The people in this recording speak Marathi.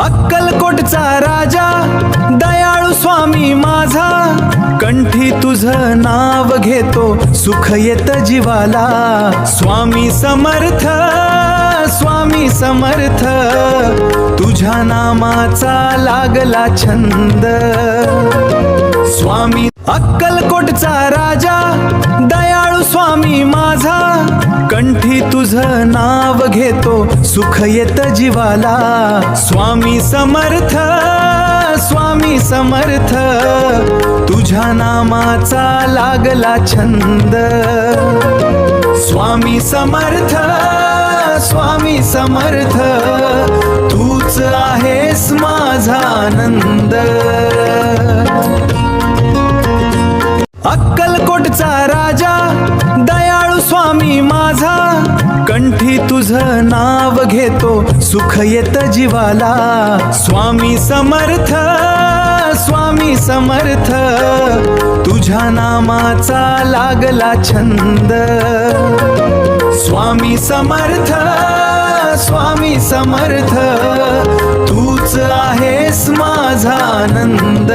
अक्कलकोटचा राजा दयाळू स्वामी माझा, कंठी तुझं नाव घेतो सुख येत जीवाला। स्वामी समर्थ स्वामी समर्थ, तुझ्या नामाचा लागला छंद। स्वामी अक्कलकोटचा राजा दयाळू स्वामी माझा, कंठी तुझं नाव घेतो सुख येत जीवाला। स्वामी समर्थ स्वामी समर्थ, तुझ्या नामाचा लागला छंद। स्वामी समर्थ स्वामी समर्थ, तूच आहेस माझा आनंद। अक्कलकोटचा राजा दयाळू स्वामी माझा, कंठी तुझं नाव घेतो सुख येत जीवाला। स्वामी समर्थ स्वामी समर्थ, तुझ्या नामाचा लागला छंद। स्वामी समर्थ स्वामी समर्थ, तूच आहेस माझा आनंद।